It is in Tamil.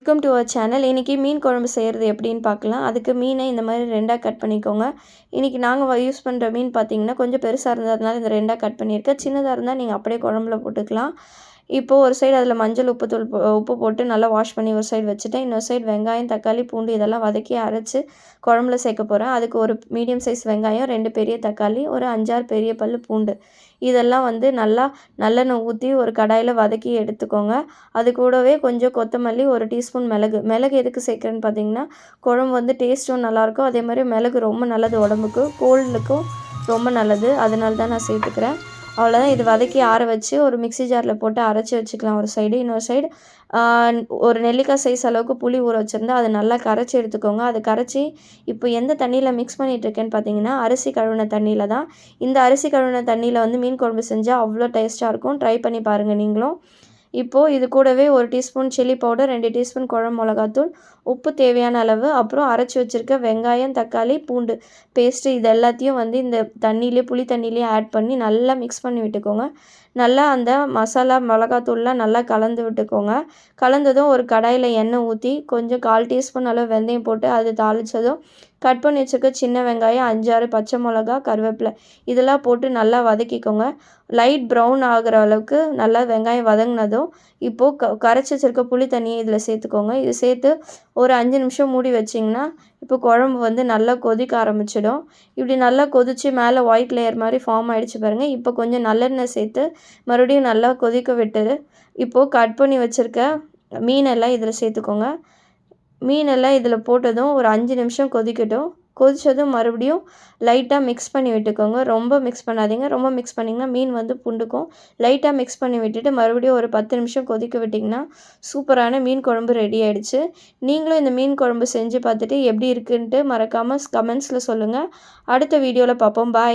Welcome to our channel. இன்றைக்கி மீன் குழம்பு செய்கிறது எப்படின்னு பார்க்கலாம். அதுக்கு மீனை இந்த மாதிரி ரெண்டாக கட் பண்ணிக்கோங்க. இன்றைக்கி நாங்கள் யூஸ் பண்ணுற மீன் பார்த்திங்கன்னா கொஞ்சம் பெருசாக இருந்ததுனால இந்த ரெண்டாக கட் பண்ணியிருக்கேன். சின்னதாக இருந்தால் நீங்கள் அப்படியே குழம்புல போட்டுக்கலாம். இப்போது ஒரு சைடு அதில் மஞ்சள் உப்பு போட்டு நல்லா வாஷ் பண்ணி ஒரு சைடு வச்சுட்டேன். இன்னொரு சைடு வெங்காயம், தக்காளி, பூண்டு இதெல்லாம் வதக்கி அரைச்சி குழம்புல சேர்க்க போகிறேன். அதுக்கு ஒரு மீடியம் சைஸ் வெங்காயம், 2 பெரிய தக்காளி, ஒரு 5-6 பெரிய பல் பூண்டு இதெல்லாம் நல்லா நல்லெண்ணெய் ஊற்றி ஒரு கடாயில் வதக்கி எடுத்துக்கோங்க. அது கூடவே கொஞ்சம் கொத்தமல்லி, 1 டீஸ்பூன் மிளகு எதுக்கு சேர்க்குறேன்னு பார்த்தீங்கன்னா குழம்பு டேஸ்ட்டும் நல்லாயிருக்கும். அதே மாதிரி மிளகு ரொம்ப நல்லது உடம்புக்கு, கோல்டுக்கும் ரொம்ப நல்லது. அதனால தான் நான் சேர்த்துக்கிறேன். அவ்வளோதான். இது வதக்கி ஆற வச்சு ஒரு மிக்ஸி ஜாரில் போட்டு அரைச்சி வச்சுக்கலாம் ஒரு சைடு. இன்னொரு சைடு ஒரு நெல்லிக்காய் சைஸ் அளவுக்கு புளி ஊற வச்சுருந்தா அதை நல்லா கரைச்சி எடுத்துக்கோங்க. அது கரைச்சி இப்போ எந்த தண்ணியில் மிக்ஸ் பண்ணிகிட்ருக்கேன்னு பார்த்தீங்கன்னா அரிசி கழுவின தண்ணியில் தான். இந்த அரிசி கழுவின தண்ணியில் மீன் குழம்பு செஞ்சால் அவ்வளோ டேஸ்ட்டாக இருக்கும். ட்ரை பண்ணி பாருங்கள் நீங்களும். இப்போது இது கூடவே 1 டீஸ்பூன் சில்லி பவுடர், 2 டீஸ்பூன் குழம்பு மிளகாத்தூள், உப்பு தேவையான அளவு, அப்புறம் அரைச்சி வச்சுருக்க வெங்காயம், தக்காளி, பூண்டு பேஸ்ட்டு இது எல்லாத்தையும் இந்த தண்ணியிலே புளி தண்ணியிலே ஆட் பண்ணி நல்லா மிக்ஸ் பண்ணி விட்டுக்கோங்க. நல்லா அந்த மசாலா மிளகாத்தூள்லாம் நல்லா கலந்து விட்டுக்கோங்க. கலந்ததும் ஒரு கடாயில் எண்ணெய் ஊற்றி கொஞ்சம் 1/4 டீஸ்பூன் அளவு வெந்தயம் போட்டு அது தாளித்ததும் கட் பண்ணி வச்சுருக்க சின்ன வெங்காயம், 5-6 பச்சை மிளகா, கருவேப்பிலை இதெல்லாம் போட்டு நல்லா வதக்கிக்கோங்க. லைட் ப்ரௌன் ஆகிற அளவுக்கு நல்லா வெங்காயம் வதங்கினதும் இப்போது கரைச்சி வச்சுருக்க புளி தண்ணியை இதில் சேர்த்துக்கோங்க. இது சேர்த்து ஒரு 5 நிமிஷம் மூடி வச்சிங்கன்னா இப்போ குழம்பு நல்லா கொதிக்க ஆரம்பிச்சிடும். இப்படி நல்லா கொதித்து மேலே ஒயிட் லேயர் மாதிரி ஃபார்ம் ஆகிடுச்சு பாருங்கள். இப்போ கொஞ்சம் நல்லெண்ணெய் சேர்த்து மறுபடியும் நல்லா கொதிக்க விட்டு இப்போது கட் பண்ணி வச்சுருக்க மீனெல்லாம் இதில் சேர்த்துக்கோங்க. மீனெல்லாம் இதில் போட்டதும் ஒரு 5 நிமிஷம் கொதிக்கட்டும். கொதித்ததும் மறுபடியும் லைட்டாக மிக்ஸ் பண்ணி விட்டுக்கோங்க. ரொம்ப மிக்ஸ் பண்ணாதீங்க. ரொம்ப மிக்ஸ் பண்ணிங்கன்னா மீன் புண்டுக்கும். லைட்டாக மிக்ஸ் பண்ணி விட்டுட்டு மறுபடியும் ஒரு 10 நிமிஷம் கொதிக்க விட்டிங்கன்னா சூப்பரான மீன் குழம்பு ரெடி ஆகிடுச்சு. நீங்களும் இந்த மீன் குழம்பு செஞ்சு பார்த்துட்டு எப்படி இருக்குன்ட்டு மறக்காமல் கமெண்ட்ஸில் சொல்லுங்கள். அடுத்த வீடியோவில் பார்ப்போம். பாய்.